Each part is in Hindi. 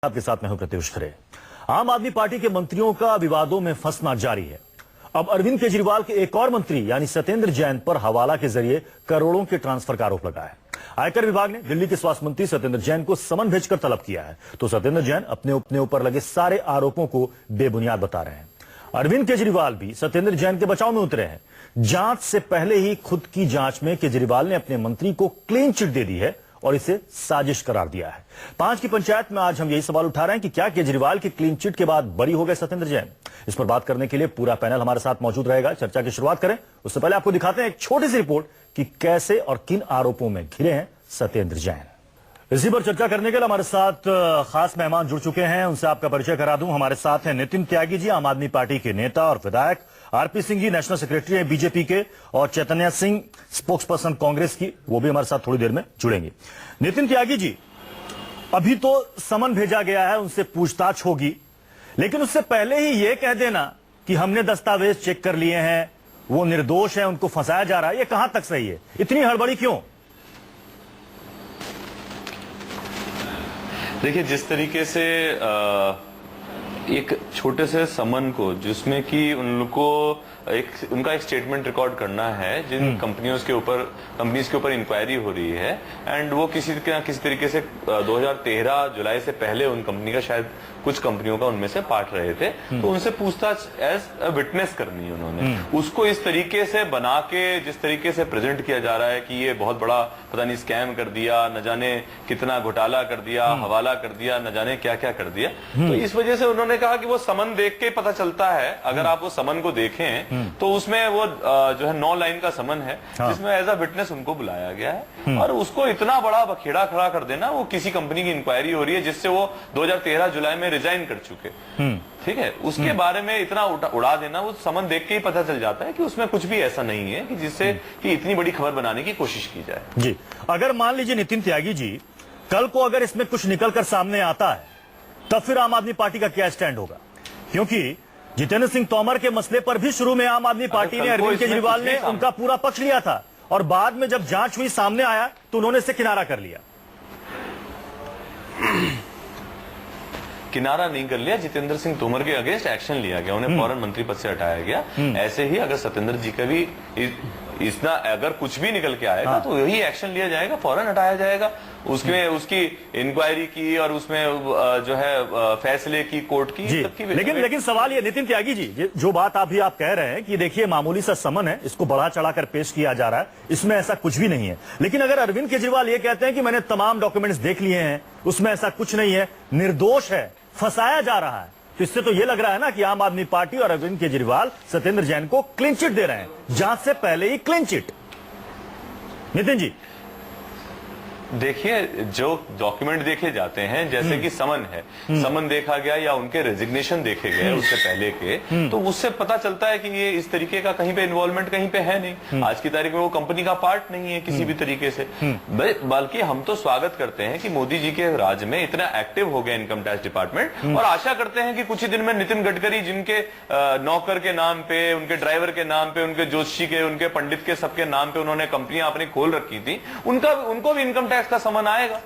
आपके साथ मैं हूं प्रत्युष खरे। आम आदमी पार्टी के मंत्रियों का विवादों में फंसना जारी है। अब अरविंद केजरीवाल के एक और मंत्री यानी सत्येंद्र जैन पर हवाला के जरिए करोड़ों के ट्रांसफर का आरोप लगा है। आयकर विभाग ने दिल्ली के स्वास्थ्य मंत्री सत्येंद्र जैन को समन भेजकर तलब किया है, तो सत्येंद्र जैन अपने ऊपर लगे सारे आरोपों को बेबुनियाद बता रहे हैं। अरविंद केजरीवाल भी सत्येंद्र जैन के बचाव में उतरे हैं। जांच से पहले ही खुद की जांच में केजरीवाल ने अपने मंत्री को क्लीन चिट दे दी है और इसे साजिश करार दिया है। 5 की पंचायत में आज हम यही सवाल उठा रहे हैं कि क्या केजरीवाल की क्लीन चिट के बाद बरी हो गए सत्येंद्र जैन। इस पर बात करने के लिए पूरा पैनल हमारे साथ मौजूद रहेगा। चर्चा की शुरुआत करें उससे पहले आपको दिखाते हैं एक छोटी सी रिपोर्ट कि कैसे और किन आरोपों में घिरे हैं सत्येंद्र जैन। इसी पर चर्चा करने के लिए हमारे साथ खास मेहमान जुड़ चुके हैं, उनसे आपका परिचय करा दूं। हमारे साथ हैं नितिन त्यागी जी, आम आदमी पार्टी के नेता और विधायक, RP Singh ji national secretary हैं बीजेपी के, और चैतन्य सिंह स्पोक्स पर्सन कांग्रेस की, वो भी हमारे साथ थोड़ी देर में जुड़ेंगे। नितिन त्यागी जी, अभी तो समन भेजा गया है, उनसे पूछताछ होगी, लेकिन उससे पहले ही ये कह देना कि हमने दस्तावेज चेक कर लिए हैं, वो निर्दोष है, उनको फंसाया जा रहा है, ये कहां तक सही है? इतनी हड़बड़ी क्यों? देखिए, जिस तरीके से एक छोटे से समन को, जिसमें कि उनको उनका एक स्टेटमेंट रिकॉर्ड करना है, जिन कंपनीज के ऊपर इंक्वायरी हो रही है, एंड वो किसी तरीके से 2013 जुलाई से पहले उन कंपनी का, शायद कुछ कंपनियों का उनमें से पार्ट रहे थे, तो उनसे पूछताछ एज अ विटनेस करनी है उन्होंने। उसको इस तरीके से बना के, जिस तरीके से प्रेजेंट किया जा रहा है कि ये बहुत बड़ा पता नहीं स्कैम कर दिया, न जाने कितना घोटाला कर दिया, हवाला कर दिया, न जाने क्या क्या कर दिया, तो इस वजह से उन्होंने कहा कि वो समन देख के पता चलता है। अगर आप वो समन को देखें तो उसमें वो जो है 9 लाइन का समन है, जिसमें एज अ विटनेस उनको बुलाया गया है, और उसको इतना बड़ा बखेड़ा खड़ा कर देना, वो किसी कंपनी की इंक्वायरी हो रही है जिससे वो 2013 जुलाई में रिजाइन कर चुके, ठीक है, उसके बारे में इतना उड़ा देना, वो समन देख के ही पता चल जाता है कि उसमें कुछ भी ऐसा नहीं है कि जिससे कि इतनी बड़ी खबर बनाने की कोशिश की जाए। जी, अगर मान लीजिए नितिन त्यागी जी, कल को अगर इसमें कुछ निकलकर सामने आता है, तब फिर आम आदमी पार्टी का क्या स्टैंड होगा? क्योंकि जितेंद्र सिंह तोमर के मसले पर भी शुरू में आम आदमी पार्टी ने, अरविंद केजरीवाल ने उनका पूरा पक्ष लिया था, और बाद में जब जांच हुई, सामने आया, तो उन्होंने इसे किनारा कर लिया। किनारा नहीं कर लिया, जितेंद्र सिंह तोमर के अगेंस्ट एक्शन लिया गया, उन्हें फौरन मंत्री पद से हटाया गया। ऐसे ही अगर सत्येंद्र जी का भी इतना अगर कुछ भी निकल के आएगा, तो यही एक्शन लिया जाएगा, फौरन हटाया जाएगा। उसकी इंक्वायरी की और उसमें जो है फैसले की, कोर्ट की, लेकिन सवाल ये नितिन त्यागी जी, जो बात आप कह रहे हैं कि देखिए मामूली सा समन है, इसको बढ़ा चढ़ाकर पेश किया जा रहा है, इसमें ऐसा कुछ भी नहीं है। लेकिन अगर अरविंद केजरीवाल ये कहते हैं कि मैंने तमाम डॉक्यूमेंट्स देख लिए हैं, उसमें ऐसा कुछ नहीं है, निर्दोष है, फंसाया जा रहा है, तो इससे तो ये लग रहा है ना कि आम आदमी पार्टी और अरविंद केजरीवाल सत्येंद्र जैन को क्लीन चिट दे रहे हैं, जांच से पहले ही क्लीन चिट। नितिन जी, देखिए, जो डॉक्यूमेंट देखे जाते हैं, जैसे कि समन है, समन देखा गया या उनके रेजिग्नेशन देखे गए उससे पहले के, तो उससे पता चलता है कि ये इस तरीके का कहीं पे इन्वॉल्वमेंट कहीं पे है नहीं। आज की तारीख में वो कंपनी का पार्ट नहीं है किसी भी तरीके से। बल्कि हम तो स्वागत करते हैं कि मोदी जी के राज में इतना एक्टिव हो गया इनकम टैक्स डिपार्टमेंट, और आशा करते हैं कि कुछ ही दिन में नितिन गडकरी, जिनके नौकर के नाम पे, उनके ड्राइवर के नाम पे, उनके जोशी के, उनके पंडित के, सबके नाम पे उन्होंने कंपनियां अपनी खोल रखी थी, उनको भी इनकम टैक्स का समन आएगा।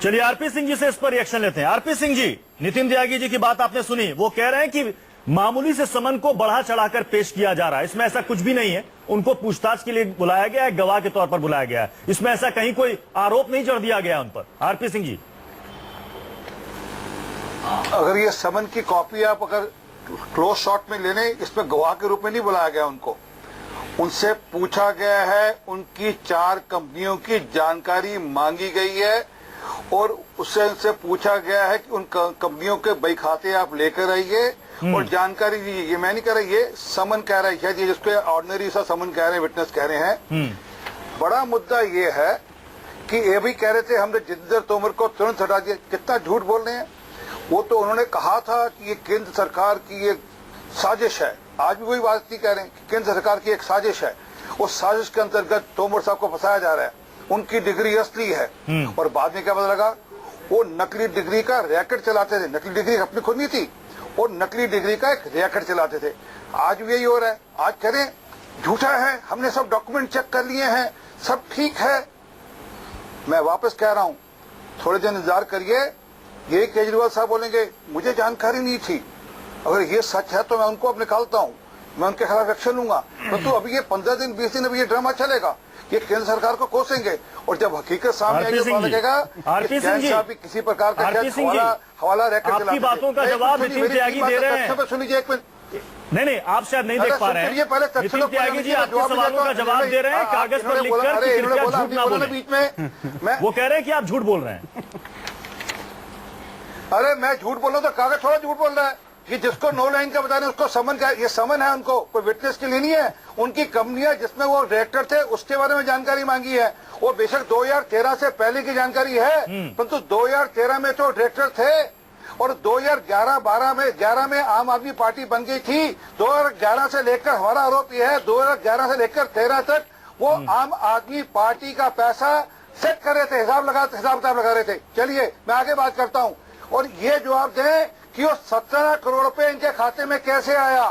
चलिए आरपी सिंह जी से इस पर रिएक्शन लेते हैं। आरपी सिंह जी, नितिन त्यागी जी की बात आपने सुनी, वो कह रहे हैं कि मामूली से समन को बढ़ा चढ़ाकर पेश किया जा रहा है, इसमें ऐसा कुछ भी नहीं है, उनको पूछताछ के लिए बुलाया गया है, गवाह के तौर पर बुलाया गया है, इसमें ऐसा कहीं कोई आरोप नहीं जड़ दिया गया उन पर। आरपी सिंह जी, अगर ये समन की कॉपी आप अगर क्लोज शॉट में लेने, इसमें गवाह के रूप में नहीं बुलाया गया उनको, उनसे पूछा गया है, उनकी 4 कंपनियों की जानकारी मांगी गई है, और उनसे पूछा गया है कि उन कंपनियों के बही खाते आप लेकर आइए और जानकारी दीजिए। ये मैं नहीं कह रहा, ये समन कह रहा है, शायद ये जिसको ऑर्डिनरी सा समन कह रहे हैं, विटनेस कह रहे हैं। बड़ा मुद्दा ये है कि ये भी कह रहे थे हमने जितेंद्र तोमर को तुरंत हटा दिया। कितना झूठ बोल रहे हैं। वो तो उन्होंने कहा था कि ये केंद्र सरकार की एक साजिश है, आज भी वही बात नहीं कह रहे हैं कि केंद्र सरकार की एक साजिश है, उस साजिश के अंतर्गत तोमर साहब को फंसाया जा रहा है, उनकी डिग्री असली है। और बाद में क्या पता लगा, वो नकली डिग्री का रैकेट चलाते थे, नकली डिग्री अपनी खुद नहीं थी, और नकली डिग्री का एक रैकेट चलाते थे। आज भी यही हो रहा है। आज करें झूठा है, हमने सब डॉक्यूमेंट चेक कर लिए हैं, सब ठीक है। मैं वापस कह रहा हूं, थोड़े दिन इंतजार करिए, ये केजरीवाल साहब बोलेंगे मुझे जानकारी नहीं थी। अगर ये सच है तो मैं उनको अब निकालता हूँ, मैं उनके खिलाफ एक्शन लूंगा। परंतु अभी ये 15 दिन 20 दिन अभी ये ड्रामा चलेगा, ये केंद्र सरकार को कोसेंगे और जब हकीकत सामने आएगी तो लगेगा कि किसी प्रकार का हवाला रैकेट चला। आपकी बातों का जवाब नितिन त्यागी दे रहे हैं। सुनिए एक मिनट। नहीं, आप शायद नहीं देख पा रहे हैं। नितिन त्यागी जी आपके सवालों का जवाब दे रहे हैं कागज पर लिखकर कि कृपया झूठ ना बोलें। बीच में वो कह रहे हैं कि आप झूठ बोल रहे हैं। अरे मैं झूठ बोल रहा हूं तो कागज थोड़ा झूठ बोल रहा है कि जिसको 9 लाइन का बता रहे हैं उसको समन का, ये समन है उनको, कोई विटनेस के लिए नहीं है। उनकी कंपनियां जिसमें वो डायरेक्टर थे उसके बारे में जानकारी मांगी है। वो बेशक 2013 से पहले की जानकारी है, परंतु 2013 में तो डायरेक्टर थे और 2011 में आम आदमी पार्टी बन गई थी। 2011 से लेकर हमारा आरोप यह है 2011 से लेकर 13 तक वो आम आदमी पार्टी का पैसा सेट कर रहे थे, हिसाब किताब लगा रहे थे। चलिए मैं आगे बात करता हूँ। और ये जवाब दें कि वो 17 करोड़ रुपए इनके खाते में कैसे आया,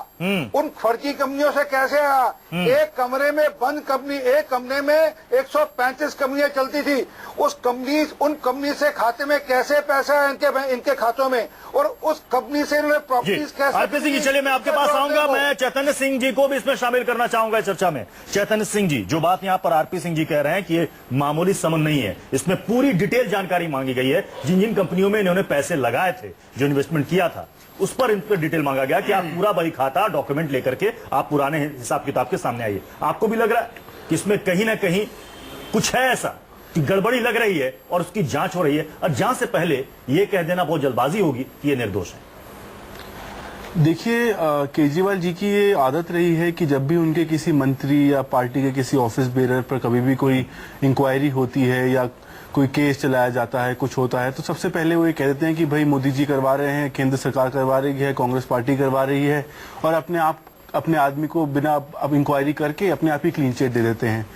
उन फर्जी कंपनियों से कैसे आया। एक कमरे में बंद कंपनी, एक कमरे में 135 कंपनियां चलती थी। उन कंपनी से खाते में कैसे पैसा है इनके खातों में, और उस कंपनी से इन्होंने प्रॉपर्टीज कैसे। आरपी सिंह जी चलिए मैं आपके पास आऊंगा। मैं चैतन्य सिंह जी को भी इसमें शामिल करना चाहूंगा चर्चा में। चैतन्य सिंह जी, जो बात यहां पर आरपी सिंह जी कह रहे हैं कि ये मामूली समन नहीं है, इसमें पूरी डिटेल जानकारी मांगी गई है। जिन जिन कंपनियों में इन्होंने पैसे लगाए थे, जो इन्वेस्टमेंट किया था, उस पर इन पर डिटेल मांगा गया कि आप पूरा बही खाता डॉक्यूमेंट लेकर के आप पुराने हिसाब किताब के सामने आइए। आपको भी लग रहा है कि इसमें कहीं ना कहीं कुछ है ऐसा कि गड़बड़ी लग रही है और उसकी जांच हो रही है, और जांच से पहले यह कह देना बहुत जल्दबाजी होगी कि ये निर्दोष है। देखिए, केजरीवाल जी की ये आदत रही है कि जब भी उनके किसी मंत्री या पार्टी के किसी ऑफिस बेरर पर कभी भी कोई इंक्वायरी होती है या कोई केस चलाया जाता है, कुछ होता है, तो सबसे पहले वो ये कह देते हैं कि भाई मोदी जी करवा रहे हैं, केंद्र सरकार करवा रही है, कांग्रेस पार्टी करवा रही है, और अपने आदमी को बिना अब इंक्वायरी करके अपने आप ही क्लीन चिट दे देते हैं।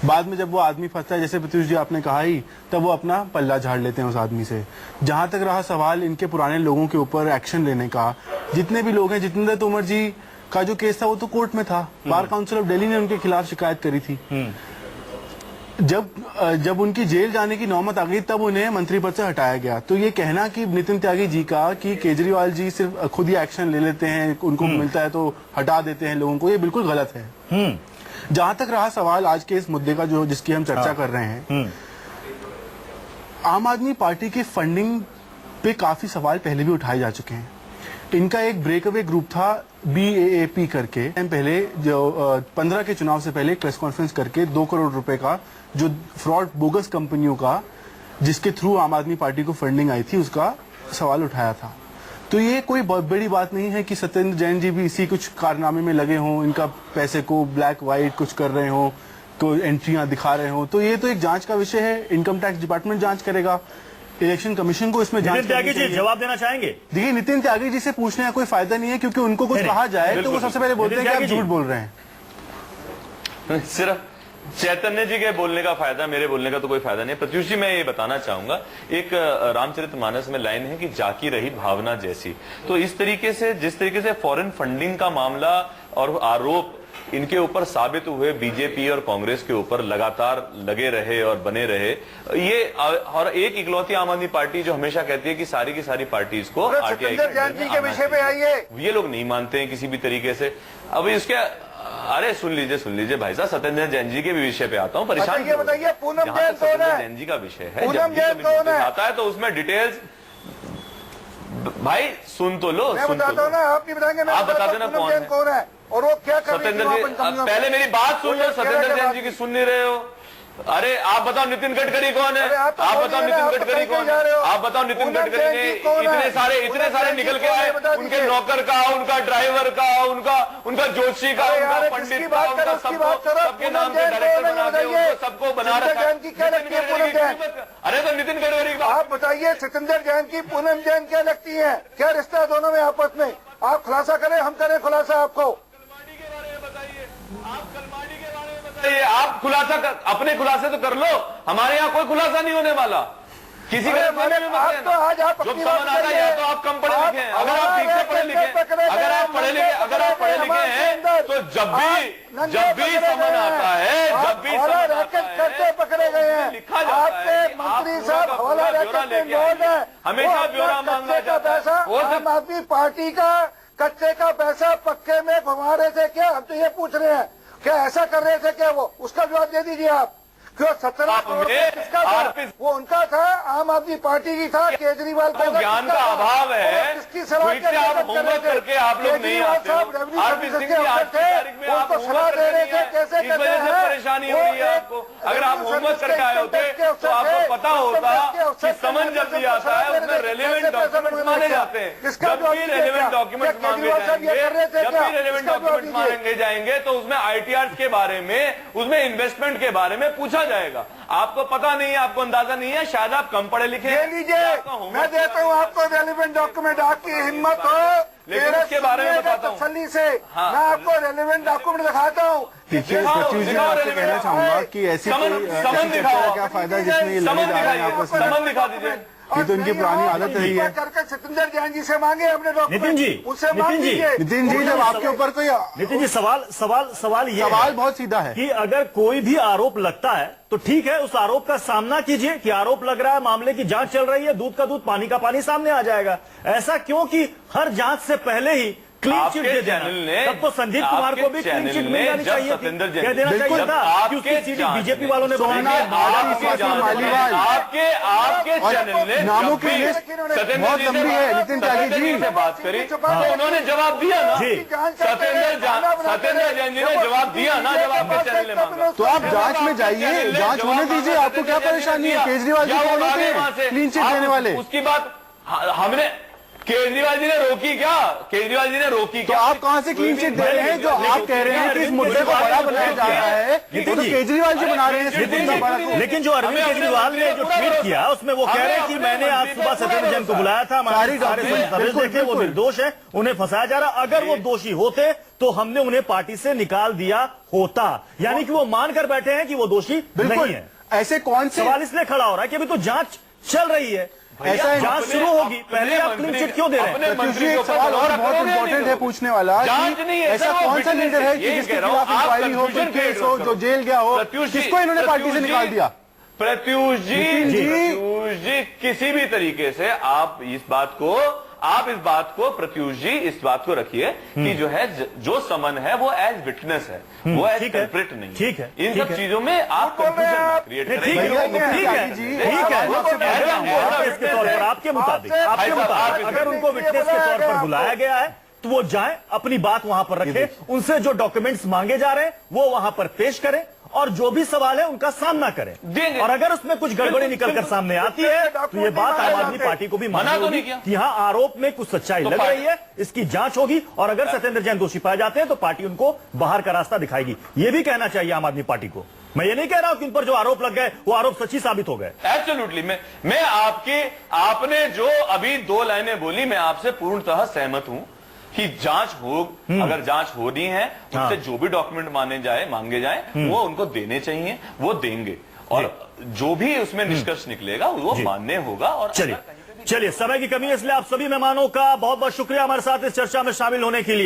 बाद में जब वो आदमी फंसता है, जैसे प्रत्युष जी आपने कहा ही, तब वो अपना पल्ला झाड़ लेते हैं उस आदमी से। जहां तक रहा सवाल इनके पुराने लोगों के ऊपर एक्शन लेने का, जितने भी लोग हैं, जितेंद्र तोमर जी का जो केस था वो तो कोर्ट में था, बार काउंसिल ऑफ दिल्ली ने उनके खिलाफ शिकायत करी थी। जब उनकी जेल जाने की नौबत आ गई तब उन्हें मंत्री पद से हटाया गया। तो ये कहना कि नितिन त्यागी जी का कि केजरीवाल जी सिर्फ खुद ही एक्शन ले लेते हैं, उनको मिलता है तो हटा देते हैं लोगों को, ये बिल्कुल गलत है। जहां तक रहा सवाल आज के इस मुद्दे का जो जिसकी हम चर्चा कर रहे हैं, आम आदमी पार्टी की फंडिंग पे काफी सवाल पहले भी उठाए जा चुके हैं। इनका एक ब्रेकअवे ग्रुप था BAAP करके, पहले जो 15 के चुनाव से पहले प्रेस कॉन्फ्रेंस करके 2 करोड़ रुपए का जो फ्रॉड बोगस कंपनियों का, जिसके थ्रू आम आदमी पार्टी को फंडिंग आई थी, उसका सवाल उठाया था। तो ये कोई बहुत बड़ी बात नहीं है कि सत्येंद्र जैन जी भी इसी कुछ कारनामे में लगे हों, इनका पैसे को ब्लैक व्हाइट कुछ कर रहे हों, कोई एंट्रियां दिखा रहे हों। तो ये तो एक जांच का विषय है, इनकम टैक्स डिपार्टमेंट जांच करेगा, इलेक्शन कमीशन को इसमें जांच त्यागी जी जवाब देना चाहेंगे? देखिए, नितिन त्यागी जी से पूछने का कोई फायदा नहीं है, क्योंकि उनको कुछ कहा जाए तो वो सबसे पहले बोलते हैं कि आप झूठ बोल रहे हैं। सिर्फ चैतन्य जी के बोलने का फायदा, मेरे बोलने का तो कोई फायदा नहीं। प्रत्युष जी, मैं ये बताना चाहूंगा, एक रामचरितमानस में लाइन है कि जाकी रही भावना जैसी। तो इस तरीके से, जिस तरीके से फॉरेन फंडिंग का मामला और आरोप इनके ऊपर साबित हुए, बीजेपी और कांग्रेस के ऊपर लगातार लगे रहे और बने रहे, ये और एक इकलौती आम आदमी पार्टी जो हमेशा कहती है कि सारी की सारी पार्टीज को आरटीआई के विषय पे आइए, ये लोग नहीं मानते हैं किसी भी तरीके से। अब इसके अरे सुन लीजिए भाई साहब, सत्येंद्र जैन जी के भी विषय पे आता हूँ। परेशान बताइए पूनम जैन कौन है? जैन जी का विषय है, जब आता है तो उसमें डिटेल्स भाई सुन तो लो। मैं बताता हूँ ना, आप नहीं बताएंगे, आप बता देना कौन है और वो क्या कर रही है। सत्येंद्र जी, पहले मेरी बात सुन लो। सत्येंद्र जैन जी की सुन नहीं रहे हो? अरे आप बताओ नितिन गडकरी कौन है? आप बताओ नितिन गडकरी कौन है? आप बताओ नितिन गडकरी ने इतने सारे निकल के आए, उनके नौकर का, उनका ड्राइवर का, उनका जोशी का, उनका पंडित का, उनका सबके नाम से डायरेक्टर बना के सबको बना रखा है। अरे तो नितिन गडकरी आप बताइए, सत्येंद्र जैन की पूनम जैन क्या लगती है? क्या रिश्ता है दोनों में आपस में? आप खुलासा करें, हम करें खुलासा आपको। आप खुलासा अपने खुलासे तो कर लो, हमारे यहाँ कोई खुलासा नहीं होने वाला किसी का। आप तो आज आप जो समझ आता है तो आप कम पढ़े लिखे हैं। अगर आप ठीक से पढ़े लिखे, अगर आप पढ़े लिखे हैं तो जब भी समन आता है, जब भी हवाला समन आता रैकेट करते पकड़े गए हैं। लिखा जाता आपके है कि मंत्री आप साहब पूरा हवाला ब्यौरा रैकेट में लेके इन्वॉल्व आइए। है। हमेशा वो ब्यौरा अपना मांगा कच्चे का जाता है। पैसा आम आदमी पार्टी का कच्चे का पैसा पक्के में घुमा रहे थे क्या? हम तो ये पूछ रहे हैं, क्या ऐसा कर रहे थे क्या? वो उसका जवाब दे दीजिए आप। क्यों 17 करोड़ किसका था? वो उनका था, आम आदमी पार्टी की था। केजरीवाल तो ज्ञान का अभाव है। किसकी सलाह ट्वीट से आप होमवर्क करके आप लोग नहीं आते हो। आरपी सिंह जी आज की तारीख में आप सलाह दे रहे थे कैसे इस वजह से परेशानी हो रही है आपको। अगर आप होमवर्क करके आए होते तो आपको पता होता कि समन जब दिया जाता है उसमें रेलिवेंट डॉक्यूमेंट्स माने जाते हैं। जब भी रेलिवेंट डॉक्यूमेंट्स मांगे जाएंगे, जब भी रेलिवेंट डॉक्यूमेंट्स मांगे जाएंगे तो उसमें आईटीआर के बारे में, उसमें इन्वेस्टमेंट के बारे में पूछा जाएगा। आपको पता नहीं है, आपको अंदाजा नहीं है, शायद आप कम पढ़े लिखे ले लीजिए। मैं देता हूँ आपको रेलिवेंट डॉक्यूमेंट। आपकी हिम्मत हो लेकिन उसके बारे में बताता हूँ तसल्ली से। मैं आपको रेलिवेंट डॉक्यूमेंट दिखाता हूँ। देखिए पृथ्वी जी, मैं आपसे कहना चाहूंगा कि ऐसी कोई चर्चा का क्या फायदा जिसमें ये लड़े जा रहे हैं आपस में। समन दिखा दीजिए। ये तो इनकी पुरानी आदत रही है। करके सत्येंद्र जैन जी से मांगे अपने डॉक्यूमेंट। नितिन जी, उनसे मांग नितिन जी, लीजिए। नितिन जी, जब आपके ऊपर कोई नितिन जी सवाल ये सवाल है बहुत सीधा है कि अगर कोई भी आरोप लगता है तो ठीक है, उस आरोप का सामना कीजिए कि आरोप लग रहा है, मामले की जांच चल रही है, दूध का दूध पानी का पानी सामने आ जाएगा। ऐसा क्यों कि हर जांच से पहले ही क्लीन चिट दे देना। तब तो संदीप कुमार को भी क्लीन चिट मिल जानी चाहिए थी, कह देना चाहिए था कि उसकी सीटी बीजेपी वालों ने बनाई है। आपके चैनल ने नामों की लिस्ट बहुत लंबी है। नितिन त्यागी जी से बात करी तो उन्होंने जवाब दिया ना। सत्येंद्र जैन जी ने जवाब दिया ना जब आपके चैनल ने मांगा। तो आप जांच में जाइए, जांच होने दीजिए। आपको क्या परेशानी है? केजरीवाल जी कौन होते हैं क्लीन चिट देने वाले? उसकी बात हमने, केजरीवाल जी ने रोकी क्या? केजरीवाल जी ने रोकी तो क्या? आप कहाँ से क्लीन चिट दे रहे हैं? जो आप कह रहे हैं कि इस मुद्दे को बड़ा बनाया जा रहा है, वो तो केजरीवाल जी बना रहे हैं इस मुद्दे को बड़ा। लेकिन जो अरविंद केजरीवाल ने जो ट्वीट किया उसमें वो कह रहे हैं कि मैंने आज सुबह सत्येंद्र जैन को बुलाया था, हमारे सारे दस्तावेज देखे, वो निर्दोष है, उन्हें फंसाया जा रहा। अगर वो दोषी होते तो हमने उन्हें पार्टी से निकाल दिया होता। यानी कि वो मानकर बैठे हैं कि वो दोषी नहीं है। ऐसे कौन से सवाल इसलिए खड़ा हो रहा है कि अभी तो जांच चल रही है, ऐसा जांच शुरू होगी, पहले आप क्लीन चिट क्यों दे रहे हैं? प्रत्युष, एक सवाल और बहुत इंपॉर्टेंट है पूछने वाला। ऐसा कौन सा लीडर है कि जिसके खिलाफ इंक्वायरी हो, कोई केस हो, जो जेल गया हो, किसको इन्होंने पार्टी से निकाल दिया? प्रत्युष जी किसी भी तरीके से आप इस बात को प्रत्युष जी इस बात को रखिए कि जो है जो समन है वो एज विटनेस है, वो एज कल्प्रिट नहीं। ठीक है, इन सब चीजों में आप कंफ्यूजन क्रिएट करेंगे। इसके तौर पर आपके मुताबिक अगर उनको विटनेस के तौर पर बुलाया गया है तो वो जाएं, अपनी बात वहां पर रखें, उनसे जो डॉक्यूमेंट्स मांगे जा रहे हैं वो वहां पर पेश करें और जो भी सवाल है उनका सामना करें। और अगर उसमें कुछ गड़बड़ी निकलकर सामने आती है तो ये बात आम आदमी पार्टी को भी माननी होगी कि यहाँ आरोप में कुछ सच्चाई लग रही है, इसकी जांच होगी और अगर सत्येंद्र जैन दोषी पाए जाते हैं तो पार्टी उनको बाहर का रास्ता दिखाएगी। ये भी कहना चाहिए आम आदमी पार्टी को। मैं ये नहीं कह रहा हूं कि उन पर जो आरोप लग गए वो आरोप सच्ची साबित हो गए। एब्सोल्युटली मैं आपने जो अभी 2 लाइनें बोली, मैं आपसे पूर्णतः सहमत हूं कि अगर जांच हो रही है, उससे जो भी डॉक्यूमेंट मांगे जाए वो उनको देने चाहिए, वो देंगे और जो भी उसमें निष्कर्ष निकलेगा वो मान्य होगा। और चलिए समय की कमी है इसलिए आप सभी मेहमानों का बहुत बहुत शुक्रिया हमारे साथ इस चर्चा में शामिल होने के लिए।